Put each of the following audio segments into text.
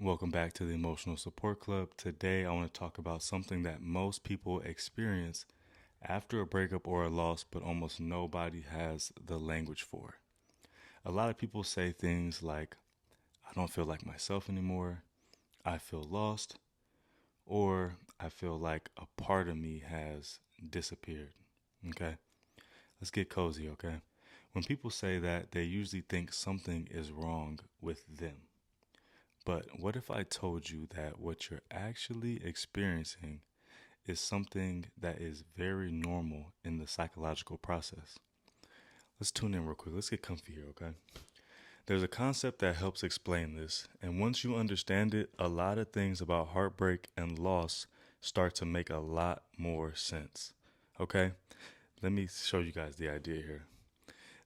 Welcome back to the Emotional Support Club. Today, I want to talk about something that most people experience after a breakup or a loss, but almost nobody has the language for. A lot of people say things like, I don't feel like myself anymore, I feel lost, or I feel like a part of me has disappeared. Okay? Let's get cozy, okay? When people say that, they usually think something is wrong with them. But what if I told you that what you're actually experiencing is something that is very normal in the psychological process? Let's tune in real quick. Let's get comfy here, okay? There's a concept that helps explain this, and once you understand it, a lot of things about heartbreak and loss start to make a lot more sense. Okay? Let me show you guys the idea here.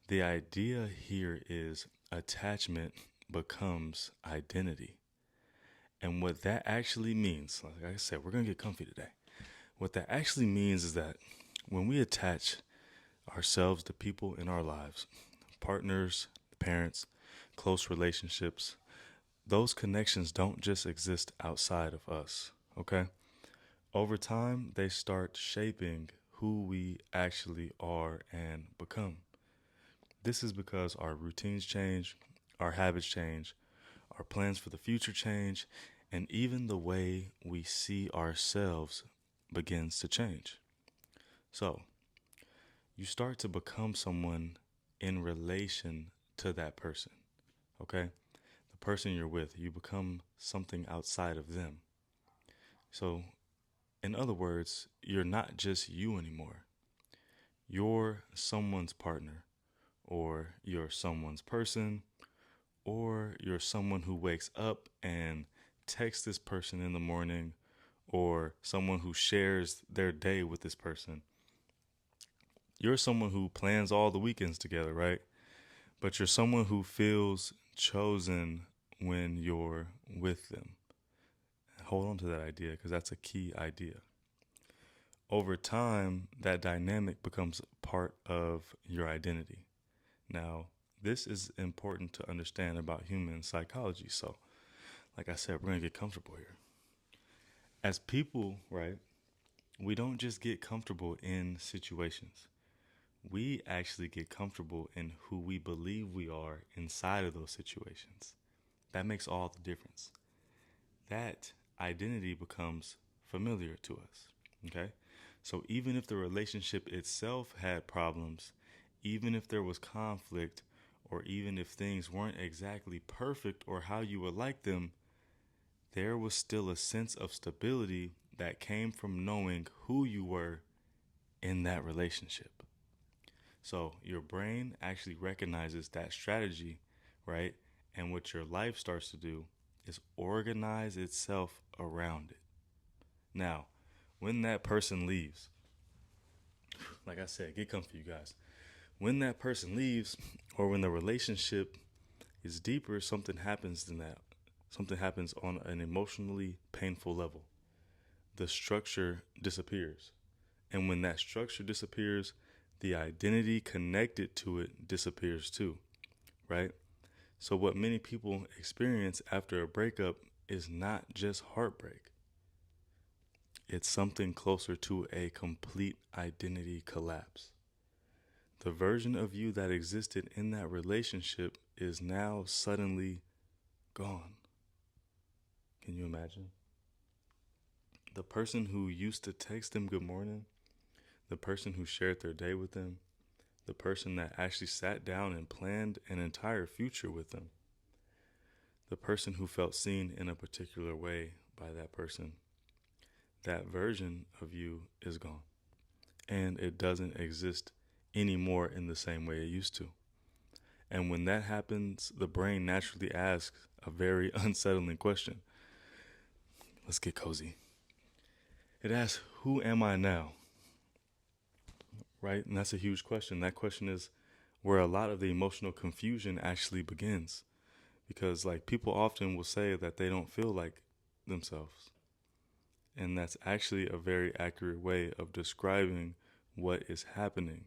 The idea here is attachment becomes identity. And what that actually means, like I said, we're going to get comfy today. What that actually means is that when we attach ourselves to people in our lives, partners, parents, close relationships, those connections don't just exist outside of us, okay? Over time, they start shaping who we actually are and become. This is because our routines change, our habits change, our plans for the future change, and even the way we see ourselves begins to change. So, you start to become someone in relation to that person, okay? The person you're with, you become something outside of them. So, in other words, you're not just you anymore. You're someone's partner, or you're someone's person, or you're someone who wakes up and texts this person in the morning, or someone who shares their day with this person. You're someone who plans all the weekends together, right? But you're someone who feels chosen when you're with them. Hold on to that idea because that's a key idea. Over time, that dynamic becomes part of your identity. Now, this is important to understand about human psychology. So, like I said, we're going to get comfortable here. As people, right, we don't just get comfortable in situations. We actually get comfortable in who we believe we are inside of those situations. That makes all the difference. That identity becomes familiar to us. Okay? So even if the relationship itself had problems, even if there was conflict, or even if things weren't exactly perfect or how you would like them, there was still a sense of stability that came from knowing who you were in that relationship. So your brain actually recognizes that strategy, right? And what your life starts to do is organize itself around it. Now, when that person leaves, like I said, get comfy, you guys. When that person leaves, or when the relationship is deeper, something happens than that. Something happens on an emotionally painful level. The structure disappears. And when that structure disappears, the identity connected to it disappears too, right? So, what many people experience after a breakup is not just heartbreak, it's something closer to a complete identity collapse. The version of you that existed in that relationship is now suddenly gone. Can you imagine? The person who used to text them good morning, the person who shared their day with them, the person that actually sat down and planned an entire future with them, the person who felt seen in a particular way by that person, that version of you is gone. And it doesn't exist anymore in the same way it used to. And when that happens, the brain naturally asks a very unsettling question. Let's get cozy. It asks, who am I now? Right? And that's a huge question. That question is where a lot of the emotional confusion actually begins. Because, like, people often will say that they don't feel like themselves. And that's actually a very accurate way of describing what is happening.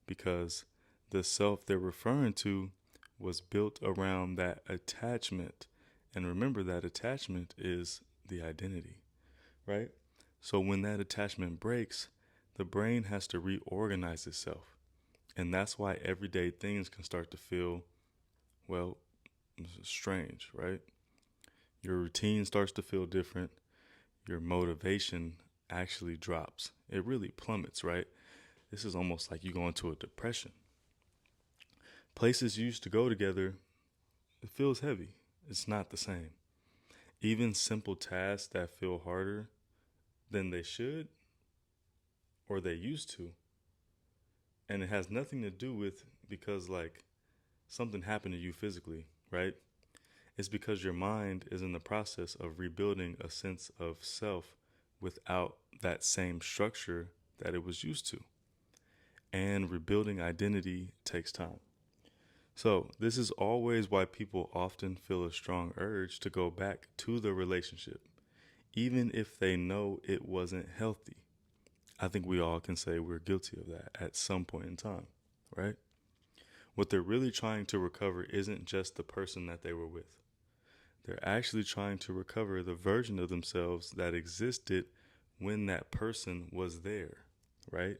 Because the self they're referring to was built around that attachment And remember that attachment is the identity, right? So when that attachment breaks, the brain has to reorganize itself. And that's why everyday things can start to feel, well, strange, right? Your routine starts to feel different. Your motivation actually drops. It really plummets, right? This is almost like you go into a depression. Places you used to go together, it feels heavy. It's not the same. Even simple tasks that feel harder than they should or they used to. And it has nothing to do with because, like, something happened to you physically, right? It's because your mind is in the process of rebuilding a sense of self without that same structure that it was used to. And rebuilding identity takes time. So, this is always why people often feel a strong urge to go back to the relationship, even if they know it wasn't healthy. I think we all can say we're guilty of that at some point in time, right? What they're really trying to recover isn't just the person that they were with. They're actually trying to recover the version of themselves that existed when that person was there, right?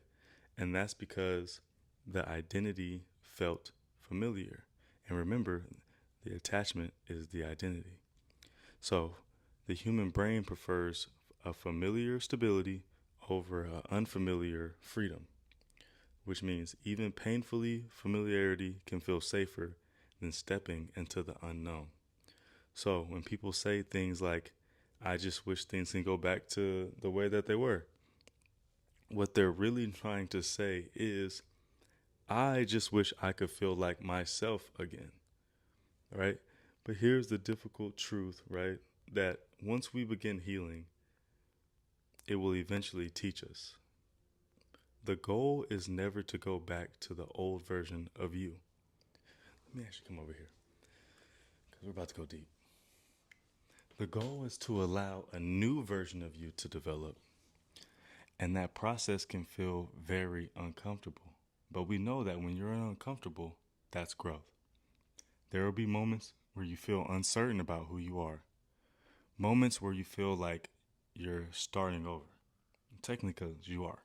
And that's because the identity felt familiar. And remember, the attachment is the identity. So the human brain prefers a familiar stability over an unfamiliar freedom, which means even painfully, familiarity can feel safer than stepping into the unknown. So when people say things like, I just wish things can go back to the way that they were, what they're really trying to say is, I just wish I could feel like myself again, right? But here's the difficult truth, right? That once we begin healing, it will eventually teach us. The goal is never to go back to the old version of you. Let me actually come over here because we're about to go deep. The goal is to allow a new version of you to develop. And that process can feel very uncomfortable. But we know that when you're uncomfortable, that's growth. There will be moments where you feel uncertain about who you are. Moments where you feel like you're starting over. Technically, because you are.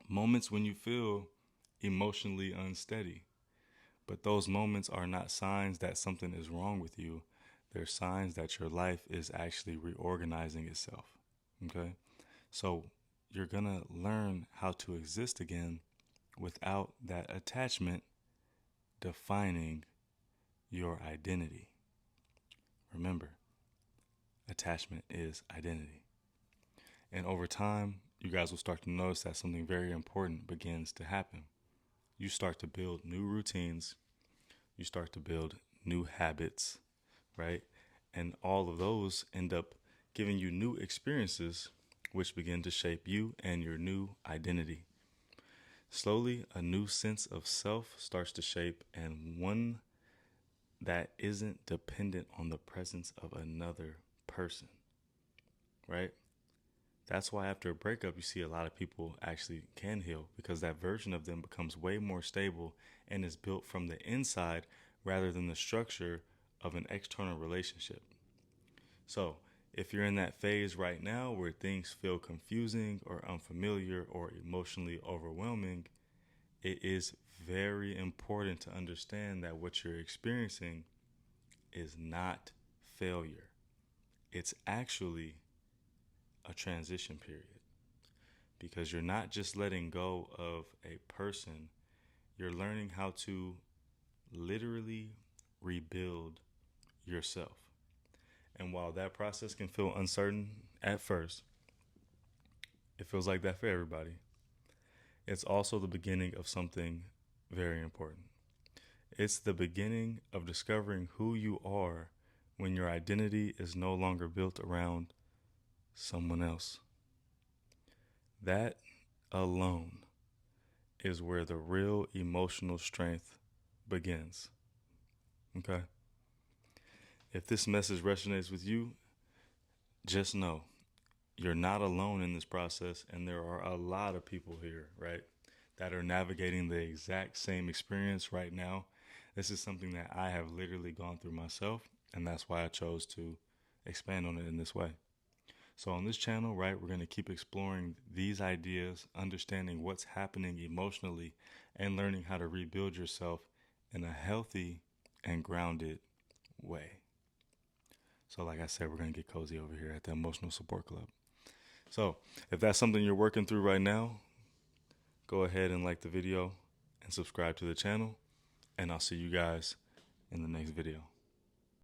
Moments when you feel emotionally unsteady. But those moments are not signs that something is wrong with you. They're signs that your life is actually reorganizing itself. Okay? So you're going to learn how to exist again without that attachment defining your identity. Remember, attachment is identity. And over time, you guys will start to notice that something very important begins to happen. You start to build new routines, you start to build new habits, right? And all of those end up giving you new experiences which begin to shape you and your new identity. Slowly, a new sense of self starts to shape, and one that isn't dependent on the presence of another person, right? That's why after a breakup, you see a lot of people actually can heal because that version of them becomes way more stable and is built from the inside rather than the structure of an external relationship. So, if you're in that phase right now where things feel confusing or unfamiliar or emotionally overwhelming, it is very important to understand that what you're experiencing is not failure. It's actually a transition period because you're not just letting go of a person, you're learning how to literally rebuild yourself. And while that process can feel uncertain at first, it feels like that for everybody. It's also the beginning of something very important. It's the beginning of discovering who you are when your identity is no longer built around someone else. That alone is where the real emotional strength begins. Okay? If this message resonates with you, just know you're not alone in this process, and there are a lot of people here, right, that are navigating the exact same experience right now. This is something that I have literally gone through myself, And that's why I chose to expand on it in this way. So on this channel, right, we're going to keep exploring these ideas, understanding what's happening emotionally, and learning how to rebuild yourself in a healthy and grounded way. So like I said, we're going to get cozy over here at the Emotional Support Club. So if that's something you're working through right now, go ahead and like the video and subscribe to the channel. And I'll see you guys in the next video.